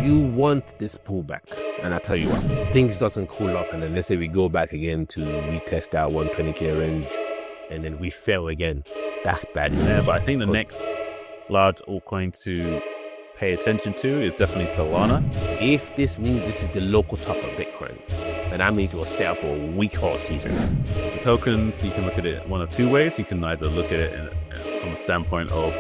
you want this pullback, and I tell you what, things doesn't cool off, and then let's say we go back again to retest that 120k range, and then we fail again. That's bad news. Yeah, but I think the next large altcoin to pay attention to is definitely Solana. If this means this is the local top of Bitcoin, then I mean to set up a weak horse season. The tokens, you can look at it one of two ways. You can either look at it from a standpoint of,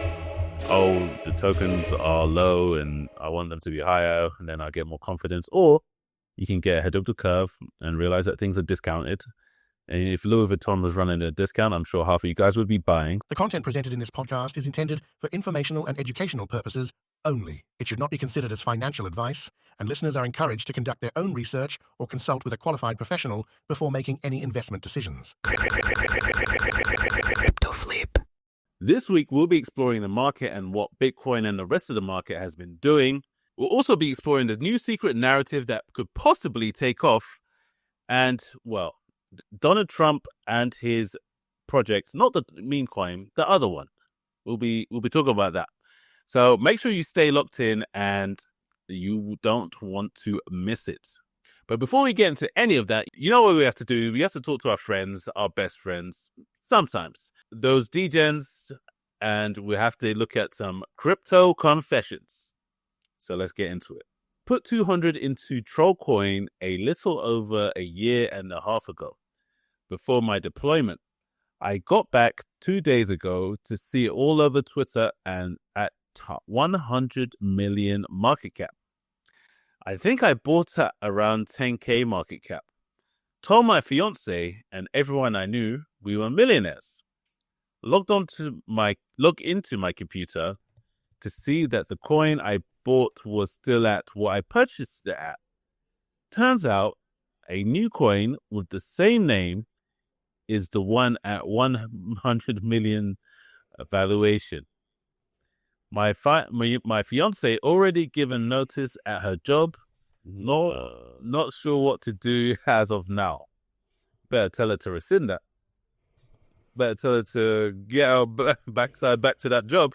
oh, the tokens are low and I want them to be higher, and then I get more confidence. Or you can get ahead of the curve and realize that things are discounted. And if Louis Vuitton was running a discount, I'm sure half of you guys would be buying. The content presented in this podcast is intended for informational and educational purposes only. It should not be considered as financial advice, and listeners are encouraged to conduct their own research or consult with a qualified professional before making any investment decisions. Crypto flip. This week, we'll be exploring the market and what Bitcoin and the rest of the market has been doing. We'll also be exploring the new secret narrative that could possibly take off. And, well, Donald Trump and his projects, not the meme coin, the other one. We'll be talking about that. So make sure you stay locked in and you don't want to miss it. But before we get into any of that, you know what we have to do? We have to talk to our friends, our best friends, sometimes. Those degens, and we have to look at some crypto confessions. So let's get into it. Put 200 into Trollcoin a little over a year and a half ago. Before my deployment, I got back 2 days ago to see it all over Twitter and at 100 million market cap. I think I bought at around 10k market cap. Told my fiance and everyone I knew we were millionaires. Log into my computer to see that the coin I bought was still at what I purchased it at. Turns out a new coin with the same name is the one at 100 million valuation. My fiance already given notice at her job. Not sure what to do as of now. Better tell her to rescind that. Better tell her to get her backside back to that job.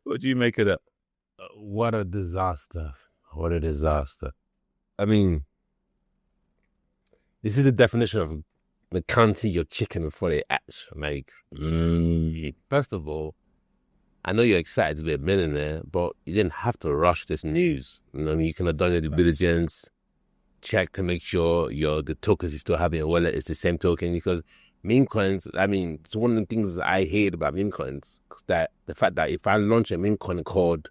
What do you make of that? What a disaster. What a disaster. I mean, this is the definition of counting your chicken before they hatch. Like, first of all, I know you're excited to be a millionaire, but you didn't have to rush this news. You know, you can have done your due diligence, check to make sure the tokens you still have in your wallet is the same token, because meme coins, I mean, it's one of the things I hate about meme coins, that the fact that if I launch a meme coin called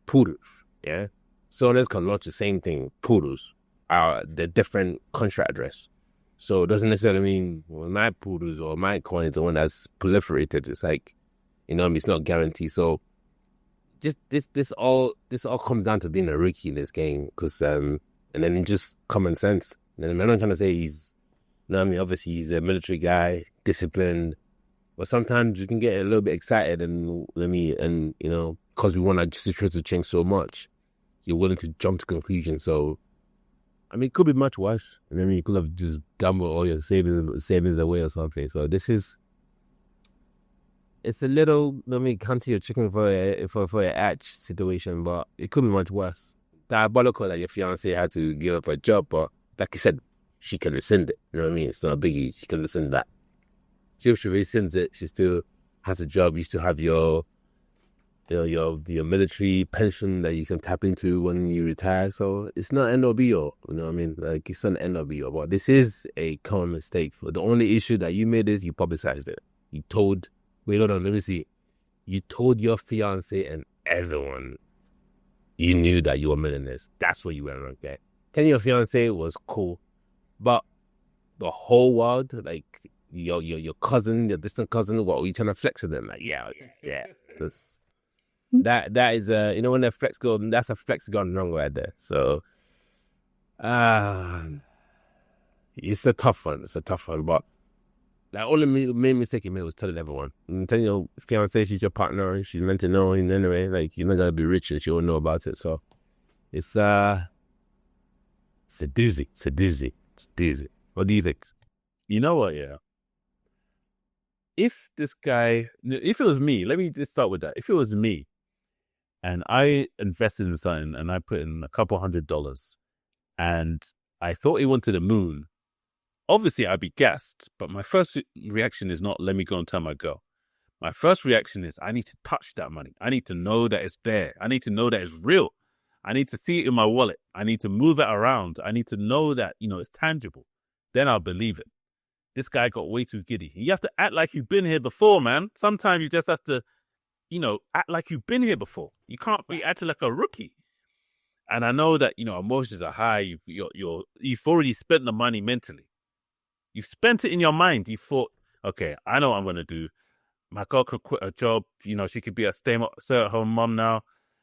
Poodles, yeah, so others can launch the same thing, Poodles, the different contract address. So it doesn't necessarily mean, well, my Poodles or my coin is the one that's proliferated. It's like, you know, it's not guaranteed. So just this all comes down to being a rookie in this game, because and then just common sense. And I'm not trying to say he's, you know what I mean, obviously he's a military guy, disciplined, but sometimes you can get a little bit excited and you know, because we want our situation to change so much, you're willing to jump to conclusions. So I mean, it could be much worse. I mean, you could have just gambled all your savings away or something. So it's a little, counting your chicken for a hatch situation, but it could be much worse. Diabolical that your fiance had to give up her job, but like you said, she can rescind it. You know what I mean? It's not a biggie. She can rescind that. If she rescinds it, she still has a job. You still have your military pension that you can tap into when you retire. So it's not end or be all. You know what I mean? Like, it's not end or be all. But this is a common mistake. The only issue that you made is you publicized it. You told your fiance and everyone you knew that you were millionaires. That's where you went wrong, okay? Telling your fiance was cool, but the whole world, like your cousin, your distant cousin, what were you trying to flex with them? Like, yeah. That is when that flex that's a flex gone wrong right there. So it's a tough one. But the only main mistake you made was telling everyone. And telling your fiance she's your partner, she's meant to know in any way. Like, you're not gonna be rich and she won't know about it. So it's a doozy. What do you think? You know what, yeah. If it was me, let me just start with that. If it was me, and I invested in something, and I put in a couple $100, and I thought he wanted the moon. Obviously, I'd be gassed, but my first reaction is not, let me go and tell my girl. My first reaction is, I need to touch that money. I need to know that it's there. I need to know that it's real. I need to see it in my wallet. I need to move it around. I need to know that, it's tangible. Then I'll believe it. This guy got way too giddy. You have to act like you've been here before, man. Sometimes you just have to, act like you've been here before. You can't be acting like a rookie. And I know that, emotions are high. You've already spent the money mentally. You've spent it in your mind. You thought, okay, I know what I'm going to do. My girl could quit her job. She could be a stay-at-home mom now.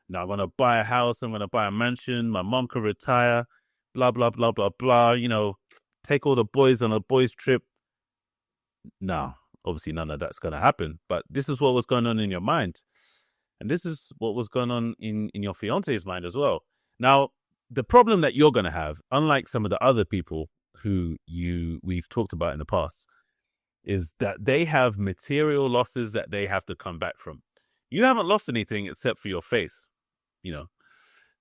Now I'm going to buy a house. I'm going to buy a mansion. My mom could retire. Blah, blah, blah, blah, blah. Take all the boys on a boys trip. No, obviously none of that's going to happen. But this is what was going on in your mind. And this is what was going on in your fiance's mind as well. Now, the problem that you're going to have, unlike some of the other people who we've talked about in the past, is that they have material losses that they have to come back from. You haven't lost anything except for your face,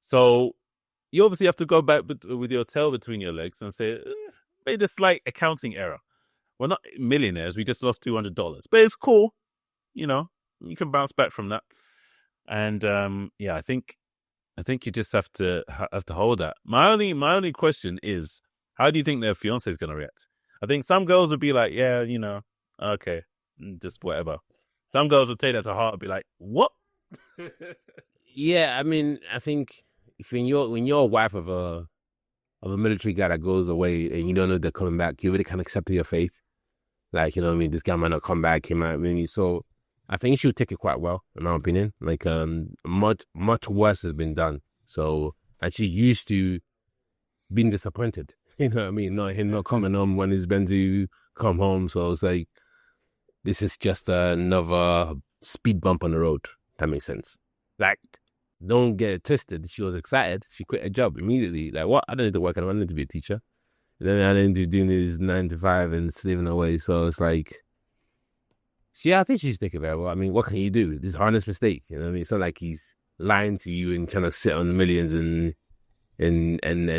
So you obviously have to go back with your tail between your legs and say, made a slight accounting error. We're not millionaires. We just lost $200, but it's cool. You can bounce back from that. And I think you just have to hold that. My only question is, how do you think their fiance is going to react? I think some girls would be like, yeah, okay, just whatever. Some girls would take that to heart and be like, what? Yeah, I mean, I think when you're a wife of a military guy that goes away and you don't know they're coming back, you really can't accept your faith. Like, this guy might not come back. He might, so I think she would take it quite well, in my opinion. Like, much worse has been done. So, and she's used to being disappointed. Not him not coming home when he's meant to come home. So it's like, this is just another speed bump on the road. That makes sense. Like, don't get it twisted. She was excited. She quit her job immediately. Like, what? I don't need to work anymore. I don't need to be a teacher. Then I didn't do doing this 9 to 5 and slaving away. So it's like, I think she's taking it very well. I mean, what can you do? This honest mistake. It's not like he's lying to you and trying to sit on the millions and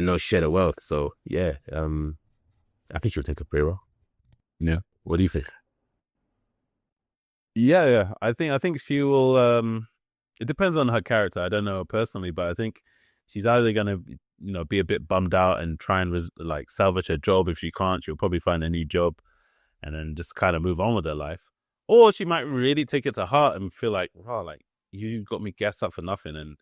not share the wealth. So yeah, I think she'll take it pretty well. Yeah. What do you think? Yeah. I think she will. It depends on her character. I don't know her personally, but I think she's either gonna, be a bit bummed out and try and salvage her job. If she can't, she'll probably find a new job, and then just kind of move on with her life. Or she might really take it to heart and feel like, wow, like you got me gassed up for nothing. And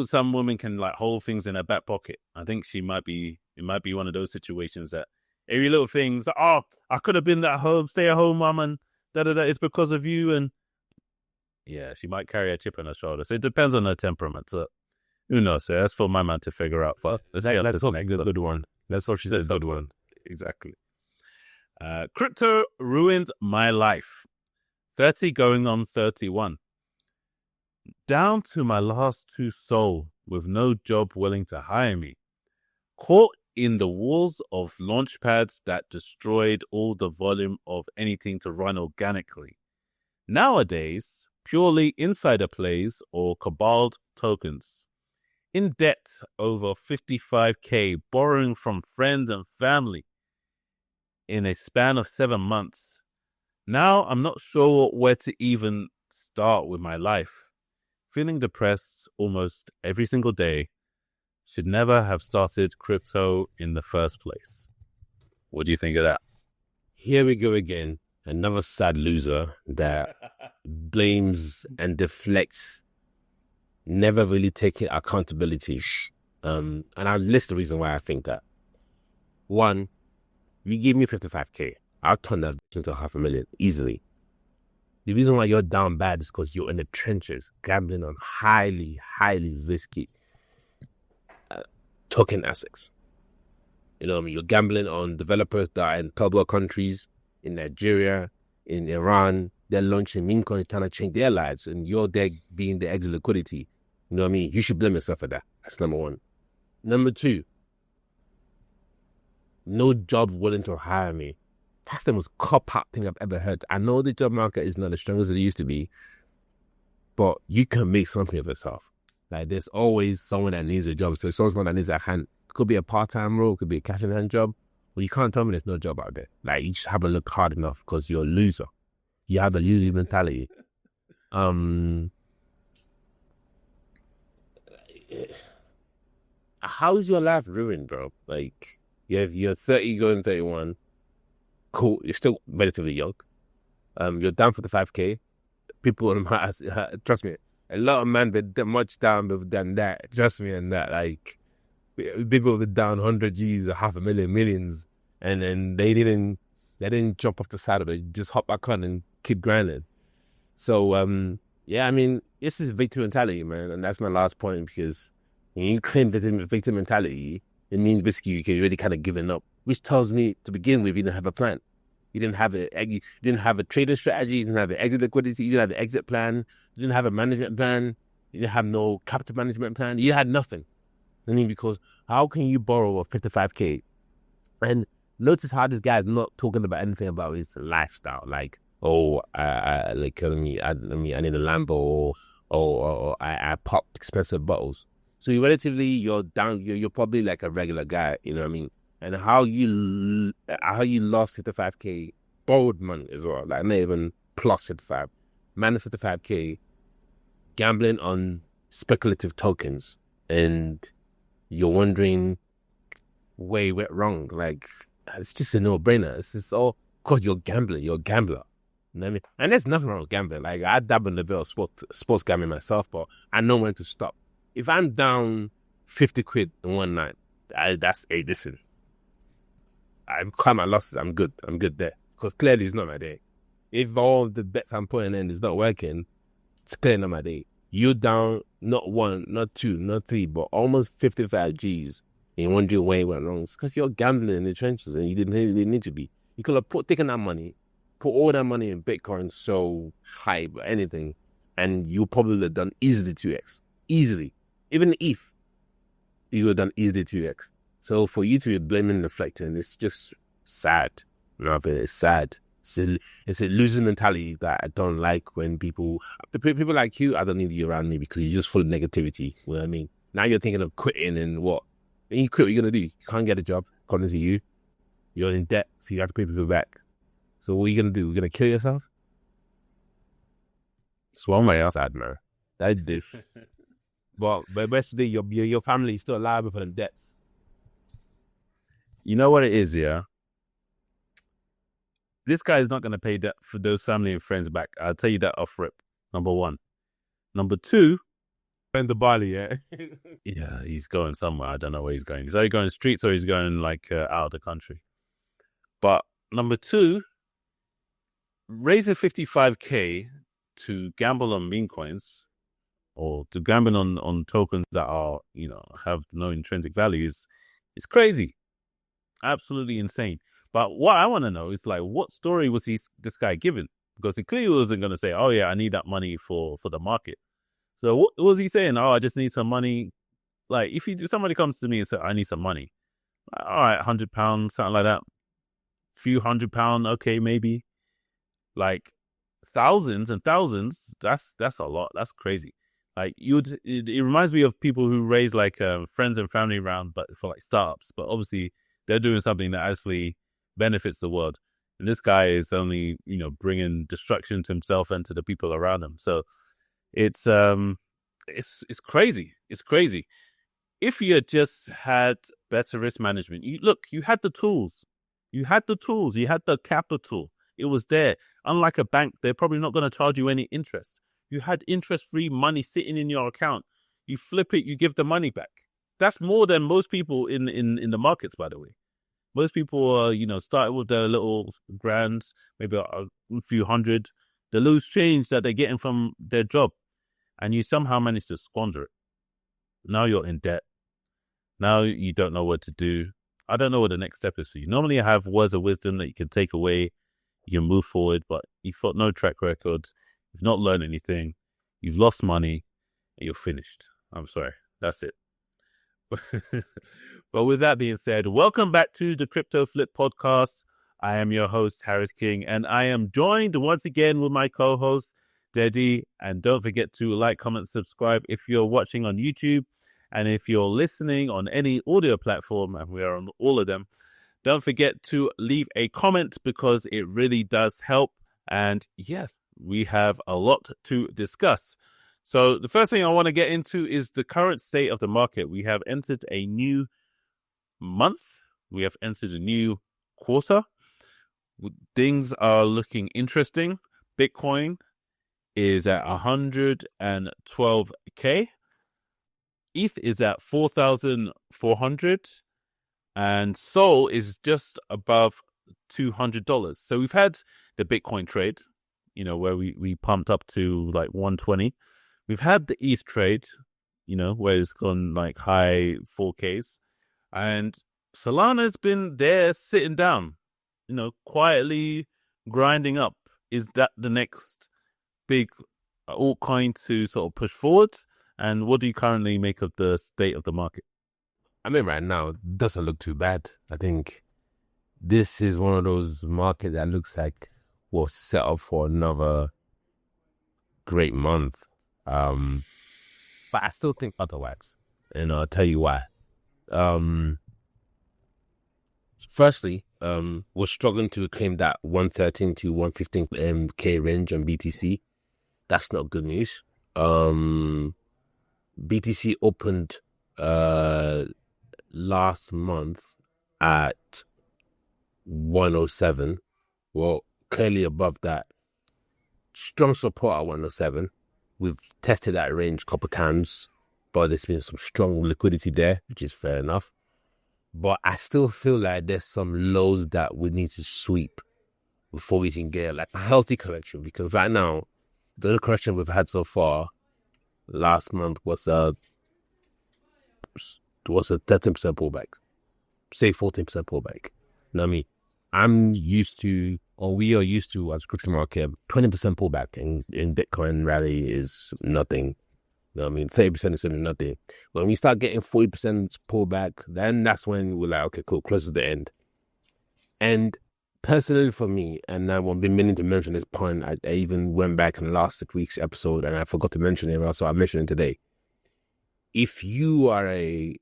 some women can hold things in her back pocket. I think it might be one of those situations that every little thing's like, oh, I could have been that stay-at-home mom and da-da-da, it's because of you. And yeah, she might carry a chip on her shoulder. So it depends on her temperament. So who knows? So that's for my man to figure out. But let's say that's all. Good one. That's all she said. Good one. Exactly. Crypto ruined my life. 30 going on 31. Down to my last 2 soul with no job willing to hire me. Caught in the walls of launchpads that destroyed all the volume of anything to run organically. Nowadays, purely insider plays or cabaled tokens. In debt over 55K, borrowing from friends and family in a span of 7 months. Now I'm not sure where to even start with my life. Feeling depressed almost every single day. Should never have started crypto in the first place. What do you think of that? Here we go again. Another sad loser that blames and deflects, never really taking accountability. And I'll list the reason why I think that. 1, you give me 55K. I'll turn that into $500,000 easily. The reason why you're down bad is because you're in the trenches, gambling on highly, highly risky token assets. You're gambling on developers that are in third world countries, in Nigeria, in Iran. They're launching meme coins trying to change their lives, and you're there being the exit liquidity. You know what I mean? You should blame yourself for that. That's number 1. Number 2, no job willing to hire me. That's the most cop-out thing I've ever heard. I know the job market is not as strong as it used to be, but you can make something of yourself. Like, there's always someone that needs a job. So someone that needs a hand. It could be a part-time role, it could be a cash in hand job. Well, you can't tell me there's no job out there. Like, you just haven't looked hard enough because you're a loser. You have a loser mentality. How's your life ruined, bro? Like, you're 30 going 31. Cool. You're still relatively young. You're down for the 5K. People on my ass, trust me, a lot of men been much down than that. Trust me on that. Like, people have been down 100 G's, 500,000, millions, and then they didn't jump off the side of it. Just hop back on and keep grinding. So, yeah, I mean, this is victim mentality, man, and that's my last point, because when you claim victim mentality, it means basically you're already kind of giving up, which tells me to begin with you didn't have a plan. You didn't have a trading strategy. You didn't have an exit liquidity. You didn't have an exit plan. You didn't have a management plan. You didn't have no capital management plan. You had nothing. I mean, because how can you borrow a 55K? And notice how this guy is not talking about anything about his lifestyle. Like, oh, I need a Lambo, or I pop expensive bottles. So you're down. You're probably like a regular guy. You know what I mean? And how you lost 55K, borrowed money as well, like not even plus 55, minus 55K, gambling on speculative tokens, and you're wondering where you went wrong. Like, it's just a no-brainer. It's just all because you're gambling. You're a gambler. You know what I mean? And there's nothing wrong with gambling. Like, I dabble in the bit of sports gambling myself, but I know when to stop. If I'm down 50 quid in one night, listen. I'm cut my losses. I'm good there. Because clearly it's not my day. If all the bets I'm putting in is not working, it's clearly not my day. You're down not one, not two, not three, but almost 55 G's. And you're wondering where you went wrong. It's because you're gambling in the trenches and you didn't really need to be. You could have taken that money, put all that money in Bitcoin, so high, but anything, and you probably have done easily 2x. Easily. Even if you would have done easily 2x. So for you to be blaming and reflecting, it's just sad. You know, it's sad. It's a losing mentality that I don't like when people like you, I don't need you around me because you're just full of negativity. You know what I mean? Now you're thinking of quitting, and what? When you quit, what are you going to do? You can't get a job, according to you. You're in debt, so you have to pay people back. So what are you going to do? You're going to kill yourself? It's one way outside, man. That's diff. But best of the day, your family is still liable for them debts. You know what it is, yeah? This guy is not going to pay that for those family and friends back. I'll tell you that off rip. Number one. Number two. In the Bali, yeah? Yeah, he's going somewhere. I don't know where he's going. He's either going streets or he's going like out of the country. But number two, raising 55K to gamble on meme coins or to gamble on tokens that are, have no intrinsic values is crazy. Absolutely insane. But what I want to know is, like, what story was this guy given? Because he clearly wasn't going to say, oh yeah, I need that money for the market. So what was he saying? Oh, I just need some money. Like, if somebody comes to me and says, I need some money. All right, £100, something like that. Few £100, okay, maybe. Like, thousands and thousands, that's a lot. That's crazy. Like, it reminds me of people who raise like friends and family round, but for like startups. But obviously, they're doing something that actually benefits the world. And this guy is only, bringing destruction to himself and to the people around him. So it's crazy. It's crazy. If you had just had better risk management, you had the tools. You had the capital. It was there. Unlike a bank, they're probably not going to charge you any interest. You had interest-free money sitting in your account. You flip it, you give the money back. That's more than most people in the markets, by the way. Most people, started with their little grands, maybe a few hundred, the loose change that they're getting from their job, and you somehow manage to squander it. Now you're in debt. Now you don't know what to do. I don't know what the next step is for you. Normally I have words of wisdom that you can take away, you can move forward, but you've got no track record. You've not learned anything. You've lost money, and you're finished. I'm sorry. That's it. But with that being said, welcome back to the Crypto Flip Podcast. I am your host, Harris King, and I am joined once again with my co-host, Deji. And don't forget to like, comment, subscribe if you're watching on YouTube. And if you're listening on any audio platform, and we are on all of them, don't forget to leave a comment because it really does help. And yeah, we have a lot to discuss. So the first thing I want to get into is the current state of the market. We have entered a new month. We have entered a new quarter. Things are looking interesting. Bitcoin is at 112K. ETH is at 4,400. And Sol is just above $200. So we've had the Bitcoin trade, where we pumped up to like 120. We've had the ETH trade, where it's gone like high 4Ks. And Solana's been there sitting down, quietly grinding up. Is that the next big altcoin to sort of push forward? And what do you currently make of the state of the market? I mean, right now, it doesn't look too bad. I think this is one of those markets that looks like we're set up for another great month. But I still think otherwise. And I'll tell you why. Firstly, we're struggling to claim that 113 to 115 K range on BTC. That's not good news. BTC opened last month at 107. Well, clearly above that. Strong support at 107. We've tested that range a couple times, but there's been some strong liquidity there, which is fair enough. But I still feel like there's some lows that we need to sweep before we can get like a healthy correction. Because right now, the only correction we've had so far last month was a 13% pullback, say 14% pullback. You know what I mean? We are used to as a crypto market, 20% pullback in Bitcoin rally is nothing. You know what I mean? 30% is nothing. When we start getting 40% pullback, then that's when we're like, okay, cool, close to the end. And personally for me, and I've been meaning to mention this point, I even went back in last week's episode and I forgot to mention it, so I mentioned it today. If you are a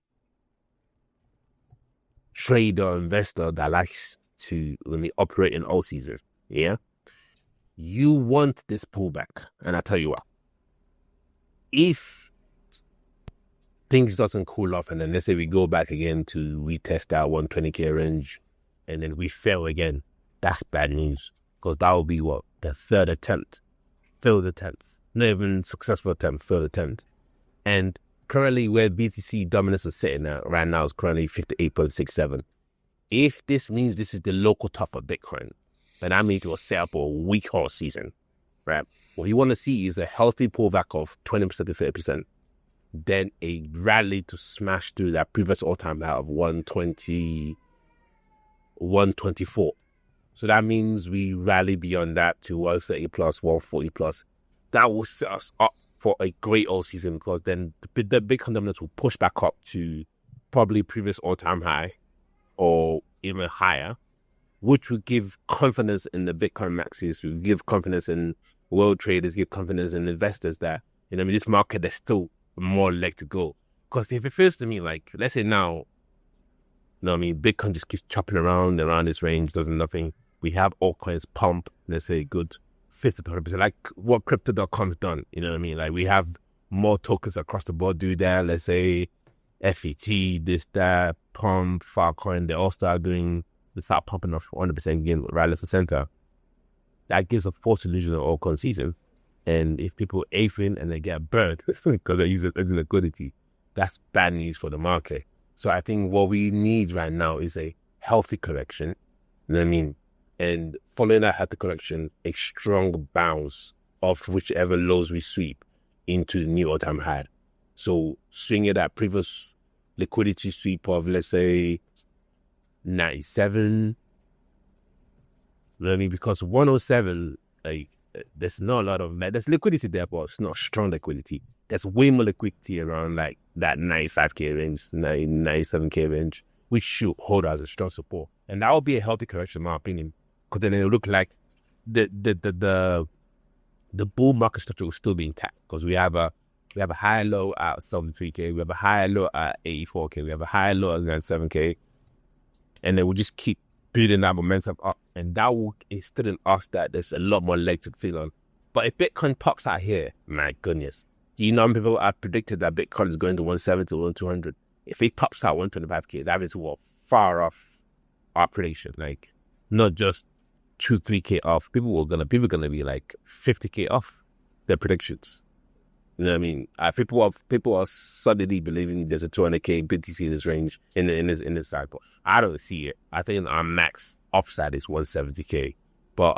trader or investor that likes to really operate in all season, you want this pullback. And I tell you what, if things doesn't cool off and then let's say we go back again to retest that 120K range and then we fail again, that's bad news, because that will be what? The third attempt. Failed attempts. Not even successful attempt, failed attempt. And currently where BTC dominance is sitting at right now is currently 58.67. If this means this is the local top of Bitcoin, then that means it will set up a weak horse season, right? What you want to see is a healthy pullback of 20% to 30%, then a rally to smash through that previous all-time high of 120, 124. So that means we rally beyond that to 130 plus, 140 plus. That will set us up for a great all season, because then the Bitcoin dominance will push back up to probably previous all-time high or even higher, which will give confidence in the Bitcoin maxis, will give confidence in world traders, give confidence in investors that, this market, there's still more leg to go. Because if it feels to me like, let's say now, Bitcoin just keeps chopping around this range, does nothing. We have altcoins pump, let's say, good 50 to 100%, like what Crypto.com's done. You know what I mean? Like we have more tokens across the board do that. Let's say FET, this, that, Pump, Filecoin, they all start pumping off 100% again right left and center. That gives a false illusion of altcoin season. And if people aphing and they get burned because they're using liquidity, that's bad news for the market. So I think what we need right now is a healthy correction. You know what I mean? And following that healthy correction, a strong bounce of whichever lows we sweep into the new all-time high. So swinging that previous liquidity sweep of, let's say, 97. You know what I mean? Because 107, there's not a lot of, there's liquidity there, but it's not strong liquidity. There's way more liquidity around like that 95K range, 97K range, which should hold as a strong support. And that will be a healthy correction, in my opinion, because then it'll look like the the bull market structure will still be intact because we have a high low at 73K, we have a high low at 84K, we have a high low at 97K, and then we'll just keep building that momentum up, and that will instill in us that there's a lot more legs to feel on. But if Bitcoin pops out here, my goodness, do you know how many people have predicted that Bitcoin is going to 170 or 200? If it pops out 125K, it's having to walk far off our prediction, like not just 2-3K off. People are gonna be like 50K off their predictions. You know what I mean? People are suddenly believing there's a 200K BTC in this range in this cycle. I don't see it. I think our max upside is 170K. But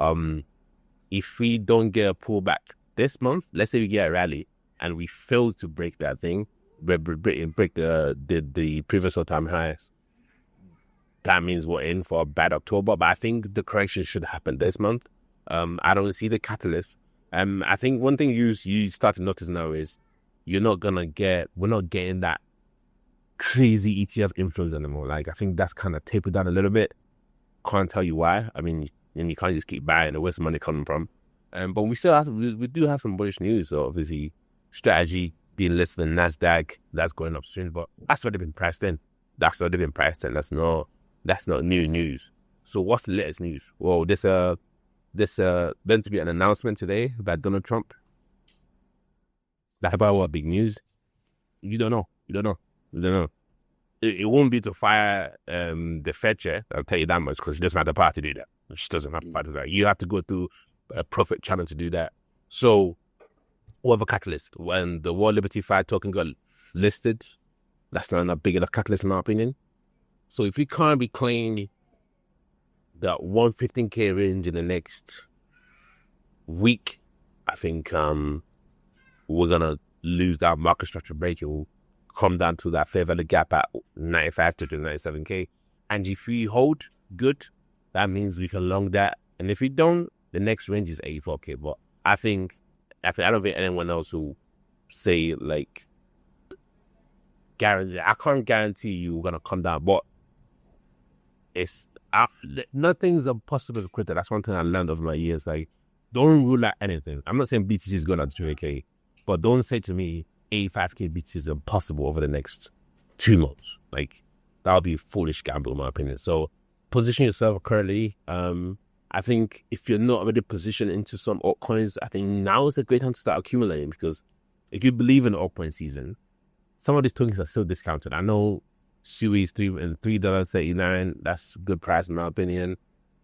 if we don't get a pullback this month, let's say we get a rally and we fail to break that thing, break the previous all-time highs, that means we're in for a bad October. But I think the correction should happen this month. I don't see the catalyst. I think one thing you start to notice now is we're not getting that crazy ETF inflows anymore. Like, I think that's kind of tapered down a little bit. Can't tell you why. I mean, you can't just keep buying. Where's the money coming from? But we do have some bullish news. So obviously, Strategy being listed in NASDAQ, that's going upstream. But that's already been priced in. That's not new news. So what's the latest news? Well, there's meant to be an announcement today by Donald Trump. That's about what big news? You don't know. It won't be to fire the Fed chair, I'll tell you that much, because he doesn't have the power to do that. It just doesn't have the power to do that. You have to go through a profit channel to do that. So, what of a catalyst? When the World Liberty Fire token got listed, that's not enough big enough catalyst in my opinion. So if we can't be clean that 115K range in the next week, I think we're gonna lose that market structure break. It will come down to that fair value gap at 95 to 97K. And if we hold good, that means we can long that. And if we don't, the next range is 84K. But I don't think anyone else will say like guarantee. I can't guarantee you're gonna come down, but nothing's impossible to quit. That's one thing I learned over my years. Like, don't rule out anything. I'm not saying BTC is going to 200K, but don't say to me 85K BTC is impossible over the next 2 months. Like, that would be a foolish gamble in my opinion. So position yourself currently. I think if you're not already positioned into some altcoins, I think now is a great time to start accumulating, because if you believe in the altcoin season, some of these tokens are still discounted. I know Sui is $3.39. That's a good price in my opinion.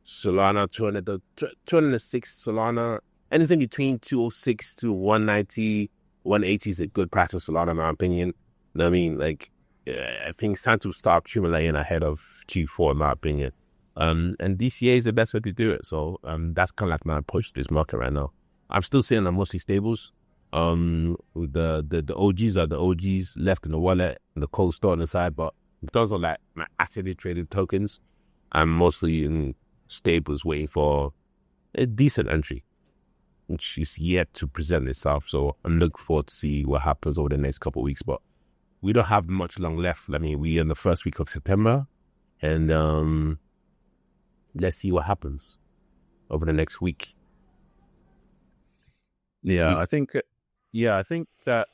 Solana, 206 Solana. Anything between 206 to 190, 180 is a good price for Solana in my opinion. You know what I mean? Like, I think it's time to start accumulating ahead of Q4 in my opinion. And DCA is the best way to do it. So that's kind of like my approach to this market right now. I'm still sitting on mostly stables. With the OGs are the OGs left in the wallet and the cold store on the side, but in terms of like my actively traded tokens, I'm mostly in stables waiting for a decent entry, which is yet to present itself. So I'm looking forward to see what happens over the next couple of weeks. But we don't have much long left. I mean, we're in the first week of September, and let's see what happens over the next week. I think that,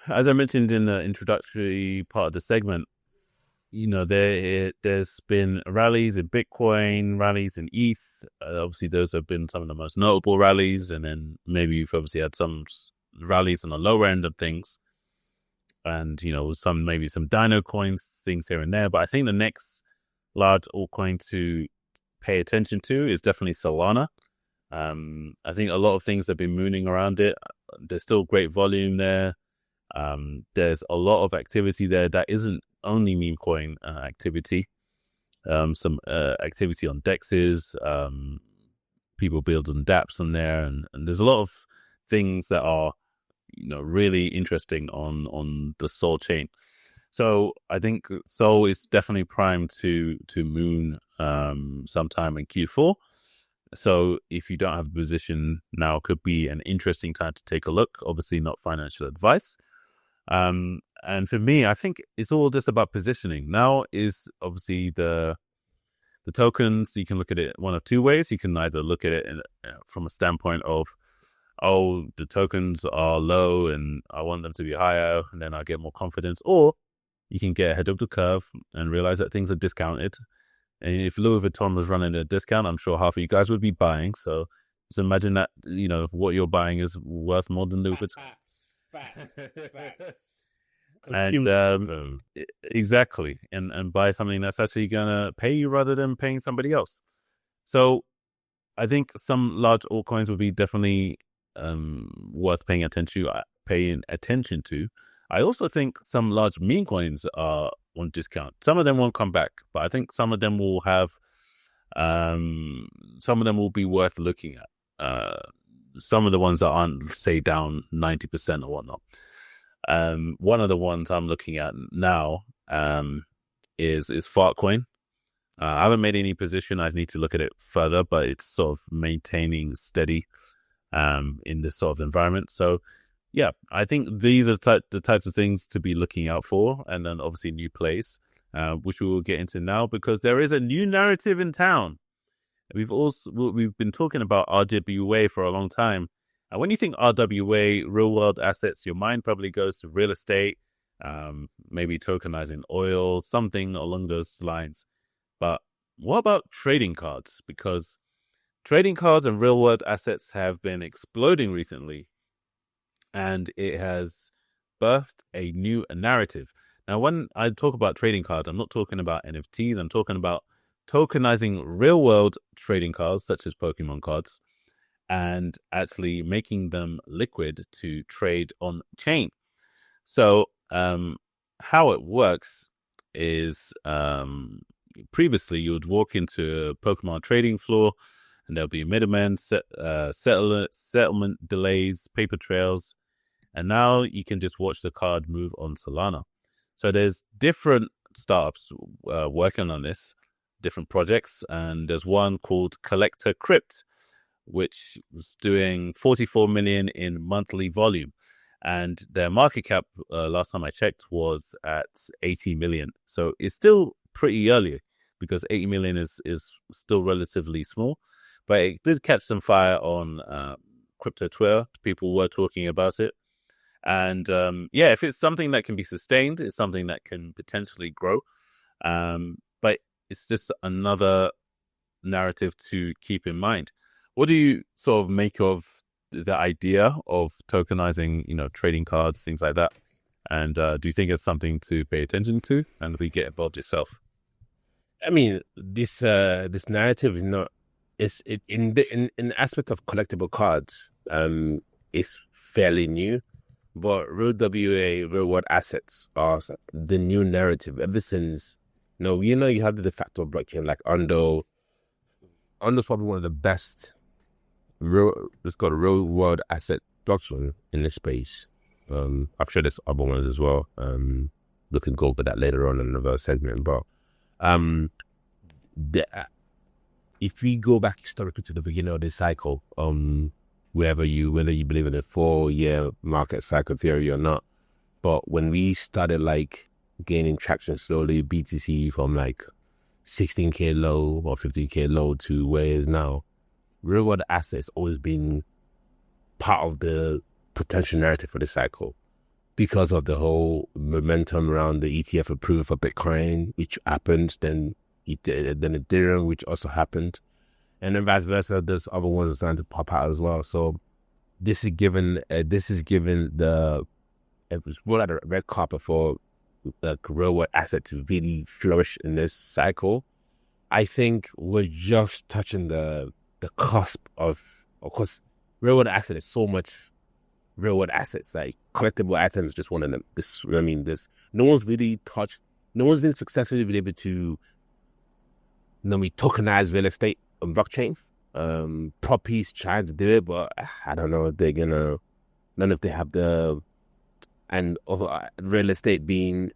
as I mentioned in the introductory part of the segment, there's been rallies in Bitcoin, rallies in ETH. Obviously, those have been some of the most notable rallies, and then maybe you've obviously had some rallies on the lower end of things, and some Dino coins, things here and there. But I think the next large altcoin to pay attention to is definitely Solana. I think a lot of things have been mooning around it. There's still great volume there. There's a lot of activity there that isn't only meme coin activity. Some activity on DEXs, people building dApps on there, and there's a lot of things that are really interesting on the Sol chain. So I think Sol is definitely primed to moon sometime in Q4. So if you don't have a position now, could be an interesting time to take a look. Obviously not financial advice. And for me, I think it's all just about positioning. Now is obviously the The tokens, you can look at it one of two ways. You can either look at it from a standpoint of, oh, the tokens are low and I want them to be higher, and then I get more confidence. Or you can get ahead of the curve and realize that things are discounted. And if Louis Vuitton was running a discount, I'm sure half of you guys would be buying. So just imagine that, what you're buying is worth more than Louis Vuitton. And exactly, and buy something that's actually gonna pay you rather than paying somebody else. So I think some large altcoins would be definitely worth paying attention to. I also think some large meme coins are on discount. Some of them won't come back, but I think some of them will have some of them will be worth looking at. Some of the ones that aren't, say, down 90% or whatnot. One of the ones I'm looking at now is Fartcoin. I haven't made any position. I need to look at it further, but it's sort of maintaining steady in this sort of environment. So, yeah, I think these are the types of things to be looking out for. And then obviously new plays, which we will get into now, because there is a new narrative in town. We've been talking about RWA for a long time. And when you think RWA, real world assets, your mind probably goes to real estate, maybe tokenizing oil, something along those lines. But what about trading cards? Because trading cards and real world assets have been exploding recently, and it has birthed a new narrative. Now, when I talk about trading cards, I'm not talking about NFTs. I'm talking about tokenizing real world trading cards, such as Pokemon cards, and actually making them liquid to trade on chain. So how it works is previously you would walk into a Pokemon trading floor and there'll be middlemen, settlement delays, paper trails, and now you can just watch the card move on Solana. So there's different startups working on this, different projects, and there's one called Collector Crypt, which was doing 44 million in monthly volume, and their market cap last time I checked was at 80 million. So it's still pretty early, because 80 million is still relatively small, but it did catch some fire on crypto Twitter. People were talking about it, and if it's something that can be sustained, it's something that can potentially grow, but it's just another narrative to keep in mind. What do you sort of make of the idea of tokenizing, trading cards, things like that? And do you think it's something to pay attention to and we get involved yourself? I mean, this narrative is not. In the aspect of collectible cards, it's fairly new, but real WA, real world assets are the new narrative ever since. You have the de facto blockchain like Ondo. Ondo's probably one of the best. It's got a real world asset blockchain in this space. I'm sure there's other ones as well. We can go over that later on in another segment. But if we go back historically to the beginning of this cycle, whether you believe in a 4-year market cycle theory or not, but when we started gaining traction slowly, BTC from 16K low or 15K low to where it is now, real world assets always been part of the potential narrative for the cycle because of the whole momentum around the ETF approval for Bitcoin, which happened, then Ethereum, which also happened, and then vice versa. There's other ones that are starting to pop out as well. So this is given the it was rolled out a red carpet for the real world asset to really flourish in this cycle. I think we're just touching the cusp of course, real world asset is so much real world assets. Like collectible items is just one of them. No one's been successfully been able to we tokenize real estate on blockchain. Properties trying to do it, but I don't know if they're gonna. None if they have the, and real estate being,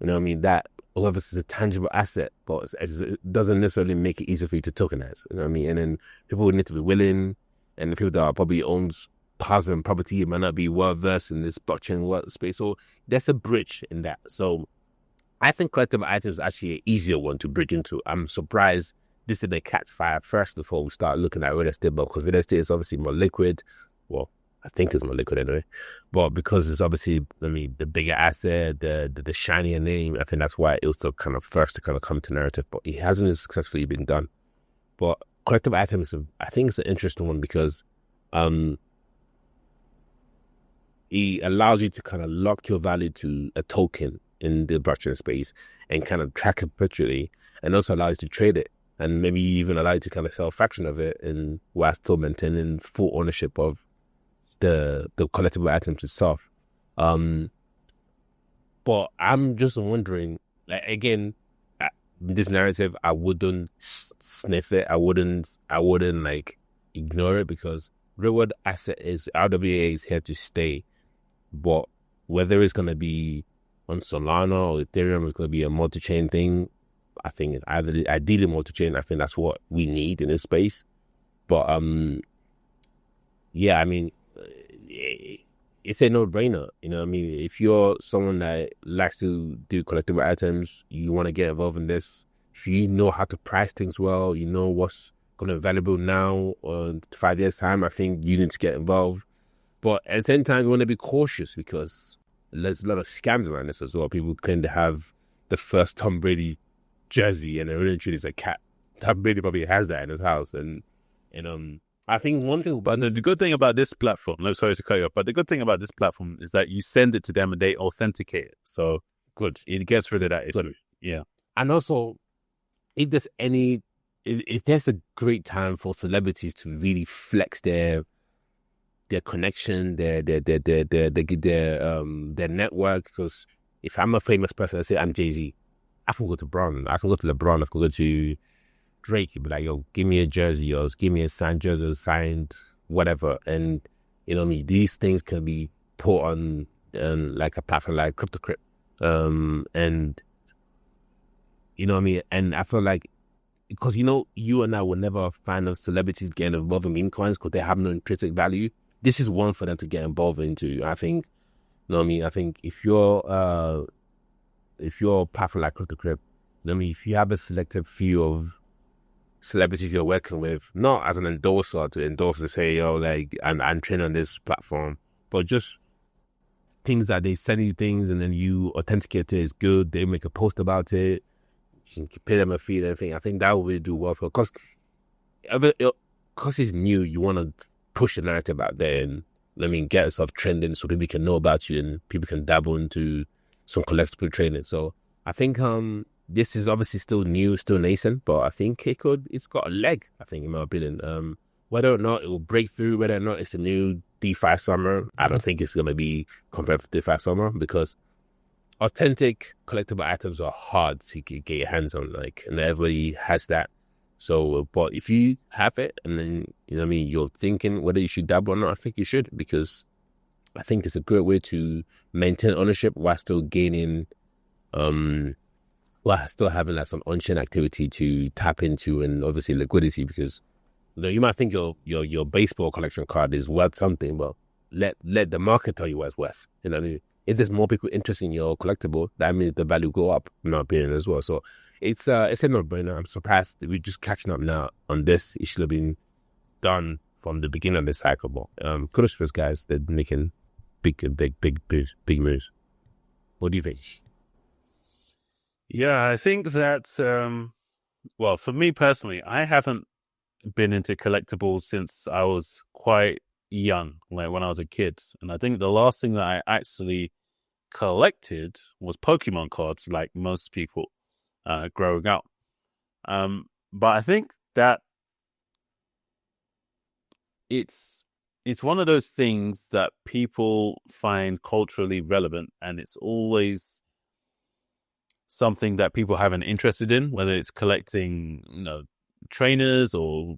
that obviously is a tangible asset, but it doesn't necessarily make it easy for you to tokenize. And then people would need to be willing, and the people that probably owns housing and property might not be well versed in this blockchain world space. So there's a bridge in that. So I think collectible items is actually an easier one to break into. I'm surprised this didn't catch fire first before we start looking at real estate, but because real estate is obviously more liquid. Well, I think it's more liquid anyway, but because it's obviously, the bigger asset, the shinier name, I think that's why it was the kind of first to kind of come to narrative, but it hasn't successfully been done. But collectible items, I think it's an interesting one because it allows you to kind of lock your value to a token in the blockchain space and kind of track it perpetually, and also allows you to trade it, and maybe even allow you to kind of sell a fraction of it and while still maintaining full ownership of the collectible items itself. But I'm just wondering, like, again, this narrative, I wouldn't sniff it. I wouldn't like ignore it, because real world asset is RWA is here to stay. But whether it's gonna be on Solana or Ethereum, it's gonna be a multi-chain thing. I think it's ideally multi-chain. I think that's what we need in this space. But yeah, I mean, it's a no-brainer. You know what I mean? If you're someone that likes to do collectible items, you want to get involved in this, if you know how to price things well, you know what's going to be valuable now or in 5 years' time, I think you need to get involved. But at the same time, you want to be cautious because there's a lot of scams around this as well. People claim to have the first Tom Brady jersey, and really truly is a cat. Tom Brady probably has that in his house, and I think one thing. But the good thing about this platform, no, sorry to cut you off, but the good thing about this platform is that you send it to them and they authenticate it. So good, it gets rid of that issue. Good. Yeah, and also, if there's a great time for celebrities to really flex their connection, their network, because if I'm a famous person, I say I'm Jay-Z, I can go to Brown, I can go to LeBron, I can go to Drake, you'd be like, yo, give me a jersey, or give me a signed jersey, or signed whatever. And you know what I mean, these things can be put on like a platform like CryptoCrypt, and you know what I mean. And I feel like, because you and I will never find those celebrities getting involved in meme coins because they have no intrinsic value. This is one for them to get involved into. I think, you know what I mean. I think if you're a platform like CryptoCrypt, you know what I mean, if you have a selective few of celebrities you're working with, not as an endorser to endorse to say, yo, like, I'm training on this platform, but just things that they send you things and then you authenticate it is good. They make a post about it. You can pay them a fee and everything. I think that will really do well for, because it's new, you want to push the narrative out there and, get yourself trending so people can know about you and people can dabble into some collectible trading. So I think this is obviously still new, still nascent, but I think it's got a leg, I think, in my opinion. Whether or not it will break through, whether or not it's a new DeFi summer, I don't think it's going to be compared to DeFi summer, because authentic collectible items are hard to get your hands on, and everybody has that. So, but if you have it and then, you're thinking whether you should dabble or not, I think you should, because I think it's a great way to maintain ownership while still gaining, while still having like some on-chain activity to tap into, and obviously liquidity, because you might think your baseball collection card is worth something, but let the market tell you what it's worth. If there's more people interested in your collectible, that means the value go up, in my opinion, as well. So it's a no-brainer. I'm surprised we're just catching up now on this. It should have been done from the beginning of the cycle. But kudos to those guys. They're making big moves. What do you think? Yeah, I think that, well, for me personally, I haven't been into collectibles since I was quite young, like when I was a kid. And I think the last thing that I actually collected was Pokemon cards, like most people growing up. But I think that it's one of those things that people find culturally relevant, and it's always something that people have an interested in, whether it's collecting, trainers or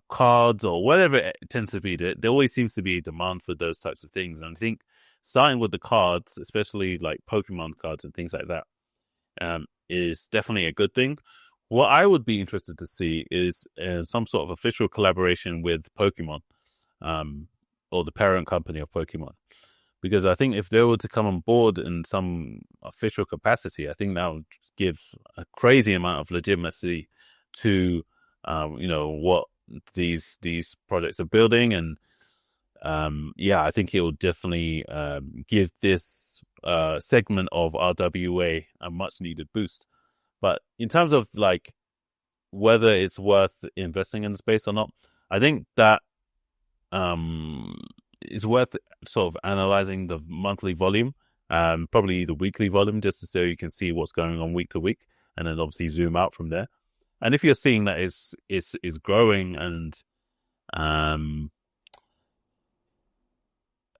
cards or whatever it tends to be. There always seems to be a demand for those types of things. And I think starting with the cards, especially like Pokemon cards and things like that, is definitely a good thing. What I would be interested to see is some sort of official collaboration with Pokemon, or the parent company of Pokemon, because I think if they were to come on board in some official capacity, I think that would give a crazy amount of legitimacy to, what these projects are building. And I think it will definitely give this segment of RWA a much needed boost. But in terms of like whether it's worth investing in the space or not, I think that it's worth sort of analyzing the monthly volume, probably the weekly volume, just so you can see what's going on week to week, and then obviously zoom out from there. And if you're seeing that it's growing and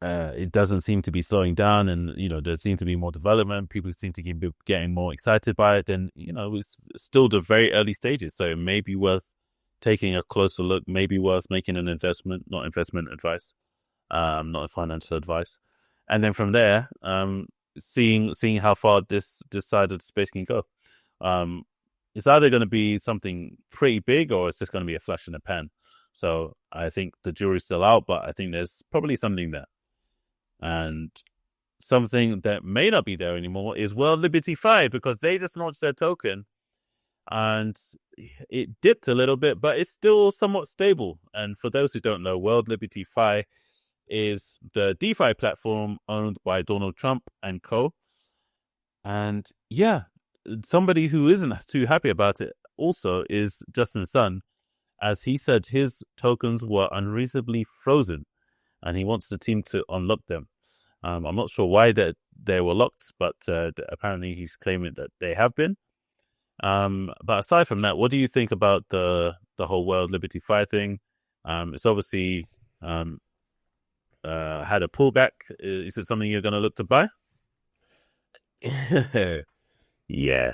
it doesn't seem to be slowing down, and there seems to be more development, people seem to be getting more excited by it, then it's still the very early stages, so it may be worth taking a closer look, maybe worth making an investment, not investment advice, not financial advice. And then from there, seeing how far this side of the space can go. It's either going to be something pretty big, or it's just going to be a flash in the pan. So I think the jury's still out, but I think there's probably something there. And something that may not be there anymore is World Liberty Fi, because they just launched their token, and it dipped a little bit, but it's still somewhat stable. And for those who don't know, World Liberty Fi is the DeFi platform owned by Donald Trump and co. And somebody who isn't too happy about it also is Justin Sun, as he said his tokens were unreasonably frozen, and he wants the team to unlock them. I'm not sure why they were locked, but apparently he's claiming that they have been. But aside from that, what do you think about the whole World Liberty Fi thing? It's obviously had a pullback. Is it something you're going to look to buy? Yeah.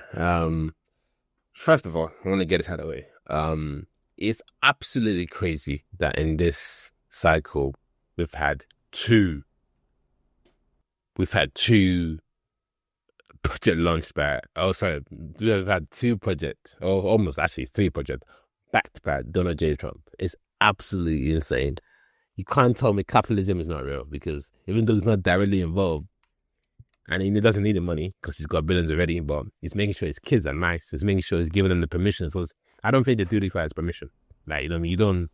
First of all, I want to get this out of the way. It's absolutely crazy that in this cycle we've had two project launched by, we've had two projects, or almost actually three projects, backed by Donald J. Trump. It's absolutely insane. You can't tell me capitalism is not real, because even though he's not directly involved, and he doesn't need the money because he's got billions already, but he's making sure his kids are nice. He's making sure he's giving them the permission. Because I don't think they do DeFi as permission. Like, you don't,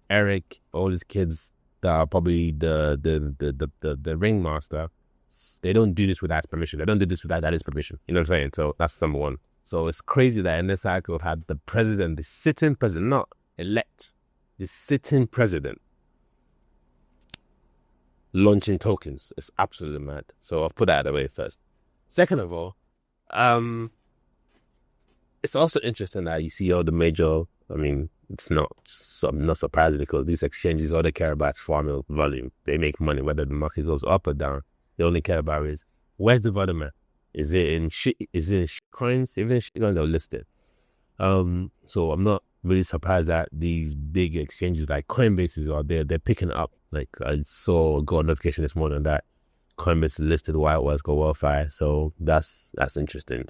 Eric, all his kids that are probably the ringmaster, they don't do this without permission. They don't do this without daddy's permission. You know what I'm saying? So that's number one. So it's crazy that in this cycle we've had the sitting president, not elect, the sitting president launching tokens. It's absolutely mad. So I'll put that out of the way first. Second of all, it's also interesting that you see all the major, it's not surprising, because these exchanges, all they care about is farming volume. They make money whether the market goes up or down. They only care about is, where's the volume at? Is it in coins? Even in coins, they'll list it. So I'm not really surprised that these big exchanges like Coinbase are there. They're picking up. Like, I got a notification this morning that Coinbase listed while it was GoWellFi. So that's interesting.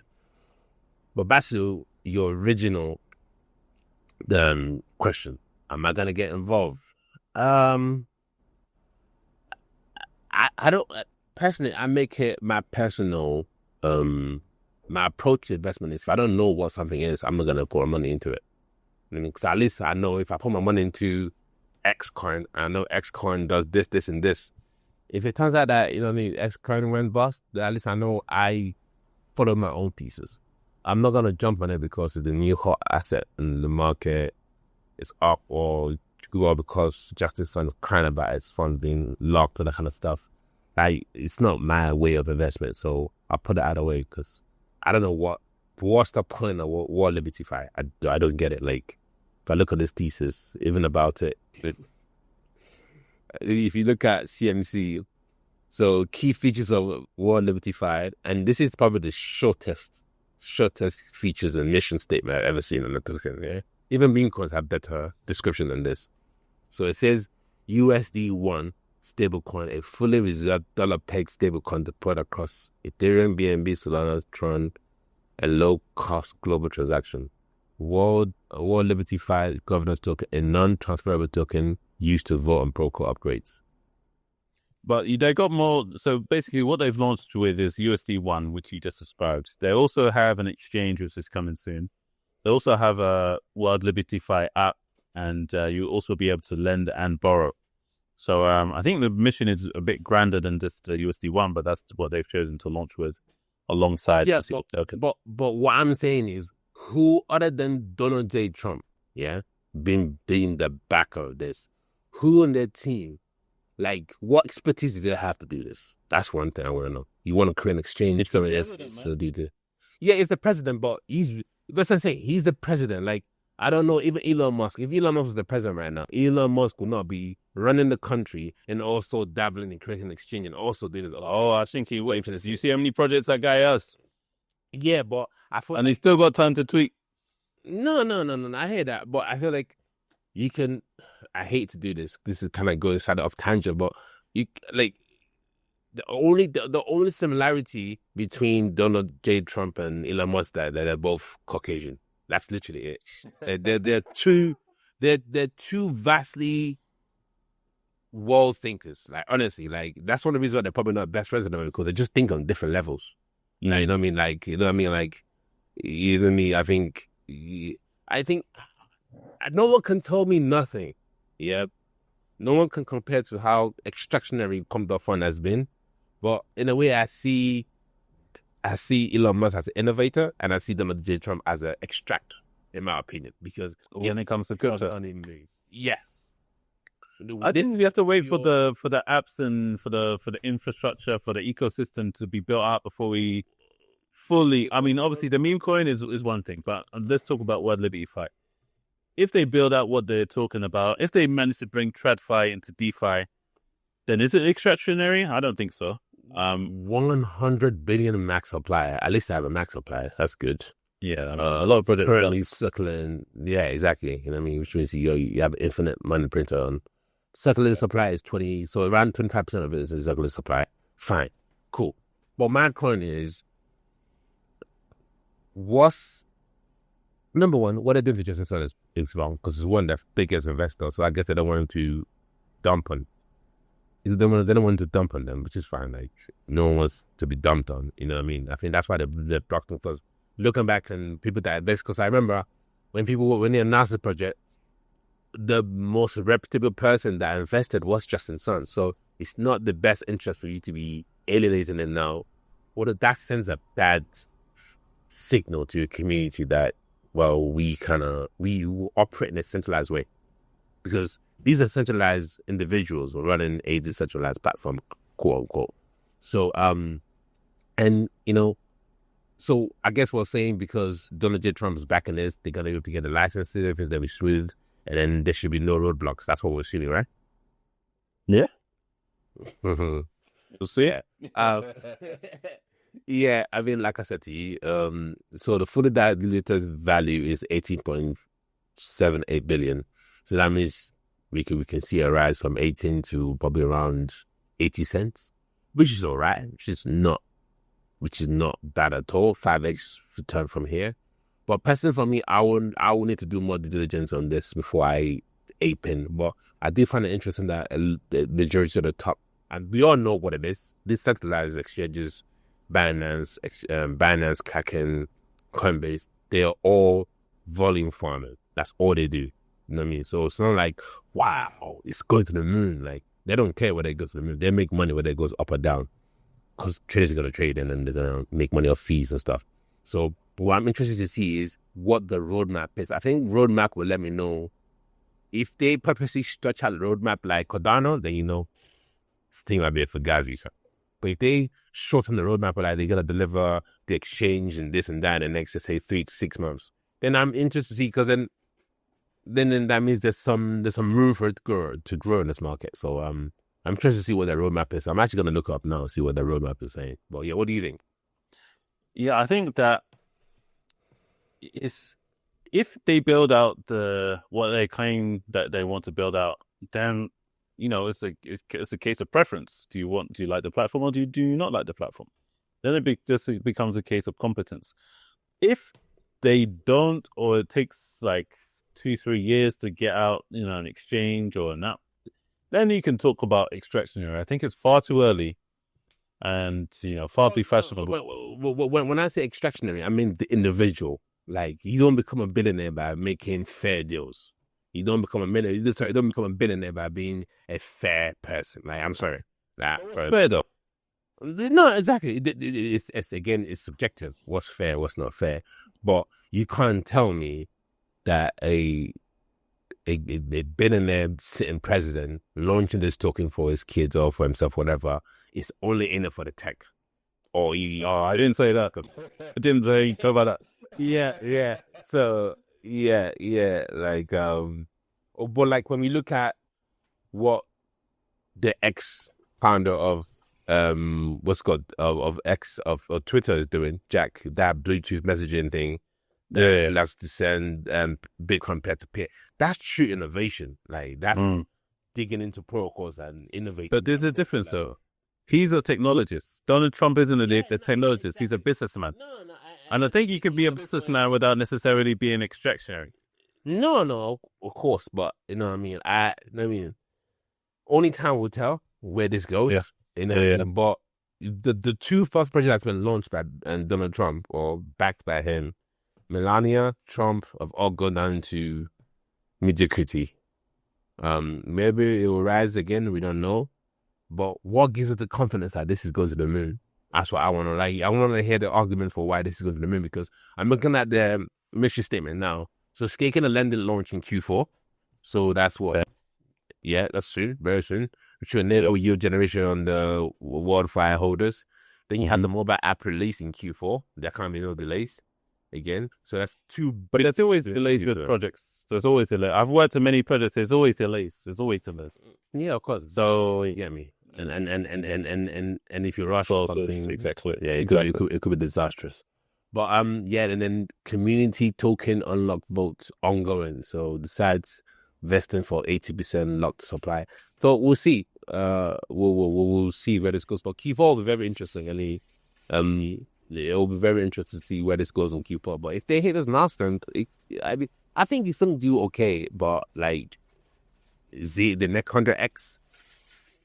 But back to your original question, am I gonna get involved? I don't personally. I make it my personal. My approach to investment is, if I don't know what something is, I'm not gonna put my money into it. Because at least I know if I put my money into X coin, I know X coin does this, this, and this. If it turns out that X coin went bust, then at least I know I follow my own thesis. I'm not gonna jump on it because it's the new hot asset in the market. It's up, or because Justice Sun is crying about its funds being locked and that kind of stuff. It's not my way of investment, so I'll put it out of the way, because I don't know what's the point of World Liberty Fi. I don't get it. Like, if I look at this thesis, even about it, if you look at CMC, so key features of World Liberty Fi, and this is probably the shortest features and mission statement I've ever seen on the token. Yeah? Even meme coins have better description than this. So it says USD1 stablecoin, a fully reserved dollar-pegged stablecoin deployed across Ethereum, BNB, Solana, Tron, and low-cost global transaction. World Liberty Fi governance token, a non-transferable token used to vote on protocol upgrades. But they got more. So basically, what they've launched with is USD1, which you just described. They also have an exchange which is coming soon. They also have a World Liberty app, and you also be able to lend and borrow. So I think the mission is a bit grander than just USD1, but that's what they've chosen to launch with alongside. Yeah, but what I'm saying is, who other than Donald J. Trump, being the backer of this, who on their team, like, what expertise do they have to do this? That's one thing I want to know. You want to create an exchange? It's the president, so do the. Yeah, it's the president, but let's say he's the president. Like, I don't know, even Elon Musk. If Elon Musk is the president right now, Elon Musk will not be running the country and also dabbling in creating an exchange and also doing this. Oh, I think he waiting for this. You see how many projects that guy has? Yeah, but I thought, and he's still got time to tweak. No. I hear that, but I feel like you can. I hate to do this. This is kind of going side off tangent, but you like the only similarity between Donald J. Trump and Elon Musk that they're both Caucasian. That's literally it. they're two vastly world thinkers. Like, honestly, like, that's one of the reasons why they're probably not best friends, because they just think on different levels. You know what I mean? Like, you know what I mean? Like, you know me. I think no one can tell me nothing. Yeah, no one can compare to how extractionary Comdor Fund has been. But in a way, I see Elon Musk as an innovator, and I see Donald J. Trump as an extractor, in my opinion. Because when it comes to crypto, yes, I think we have to wait for the apps and for the infrastructure, for the ecosystem to be built out before we fully. I mean, obviously, the meme coin is one thing, but let's talk about World Liberty Fi. If they build out what they're talking about, if they manage to bring TradFi into DeFi, then is it extractionary? I don't think so. 100 billion max supply. At least I have a max supply. That's good. Yeah, I mean, a lot of projects currently circling. Yeah, exactly. You know what I mean? Which means you have infinite money printer on. Circular supply is 20, so around 25% of it is a circular supply. Fine, cool. But my point is, number one, what they do for Justin Sun is wrong, because it's one of their biggest investors. So I guess they don't want him to dump on. They don't want to dump on them, which is fine. Like, no one wants to be dumped on. You know what I mean? I think that's why they blocked them. Because looking back, and people that invest, because I remember when they announced the project, the most reputable person that invested was Justin Sun. So it's not the best interest for you to be alienating it now. Or that sends a bad signal to your community that, well, we operate in a centralized way, because these are centralized individuals who are running a decentralized platform, quote unquote. So, so I guess we're saying, because Donald J. Trump is backing this, they're gonna be able to get the licenses, everything's gonna be smooth, and then there should be no roadblocks. That's what we're assuming, right? Yeah. We'll see it. Yeah, I mean, like I said to you, so the fully diluted value is 18.78 billion. So that means we can see a rise from 18 to probably around 80 cents, which is all right, which is not bad at all. 5x return from here. But personally, for me, I will need to do more due diligence on this before I ape in. But I do find it interesting that the majority of the top, and we all know what it is, decentralized exchanges, Binance, Kraken, Coinbase, they are all volume farming. That's all they do. You know what I mean? So it's not like, wow, it's going to the moon. Like, they don't care where they go to the moon. They make money whether it goes up or down, because traders are going to trade and then they're going to make money off fees and stuff. So what I'm interested to see is what the roadmap is. I think roadmap will let me know. If they purposely stretch out the roadmap like Cardano, then this thing might be a fugazi. But if they shorten the roadmap, like they're going to deliver the exchange and this and that in the next, let's say, 3 to 6 months, then I'm interested to see, because then that means there's some room for it to grow in this market. So I'm interested to see what their roadmap is. I'm actually going to look up now and see what their roadmap is saying. But yeah, what do you think? Yeah, I think that if they build out what they claim that they want to build out, then it's a case of preference. Do you like the platform, or do you not like the platform? Then it becomes a case of competence. If they don't, or it takes like 2-3 years to get out, an exchange or an app, then you can talk about extractionary. I think it's far too early, and far too fashionable. When I say extractionary, I mean the individual. Like, you don't become a billionaire by making fair deals. You don't become a millionaire. You don't become a billionaire by being a fair person. Like, I'm sorry. Fair though. No, exactly. It's again, it's subjective. What's fair, what's not fair. But you can't tell me that a billionaire sitting president launching this token for his kids or for himself, whatever, is only in it for the tech. I didn't say that. I didn't say go about that. Yeah. So like but like when we look at what the ex-founder of of Twitter is doing, Jack, that Bluetooth messaging thing, allows to send Bitcoin peer to peer. That's true innovation. Like, that's digging into protocols and innovating. But there's a difference though. He's a technologist. Donald Trump isn't a technologist. He's a businessman. And I think you can be a businessman without necessarily being extractionary. No, of course. But you know what I mean? Only time will tell where this goes. Yeah. But the two first projects that's been launched by Donald Trump or backed by him, Melania, Trump, have all gone down to mediocrity. Maybe it will rise again. We don't know. But what gives us the confidence that this is going to the moon? That's what I want to like. I want to hear the argument for why this is going to the moon, because I'm looking at the mission statement now. So staking and lending launch in Q4. So that's what. Yeah, that's soon, very soon. Which will enable yield generation on the wildfire holders. Then you have the mobile app release in Q4. There can't be no delays again. So that's two. But there's always delays with projects. There's always delays. I've worked on many projects. There's always delays. Yeah, of course. So you get me. And if you rush something, exactly. Yeah, it could be disastrous. But and then community token unlocked votes ongoing. So decides vesting for 80% locked supply. So we'll see. We'll see where this goes. But Q4 will be very interesting, and it will be very interesting to see where this goes on Q4. But if they hit this milestone, I think they still do okay. But like, is it the next 100x?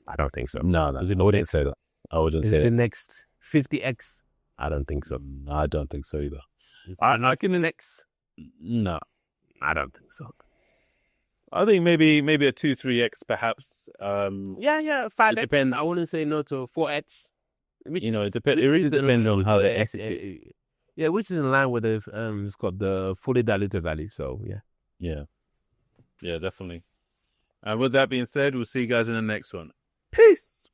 I don't think so. No, I wouldn't say that. I wouldn't say the next 50x. I don't think so. No, I don't think so either. I in the next. No, I don't think so. I think maybe a 2-3x perhaps. 5x. Depend. I wouldn't say no to 4x. It depends. It really depends on how they execute. Yeah, which is in line with it's got the fully diluted value. So yeah, definitely. And with that being said, we'll see you guys in the next one. Peace.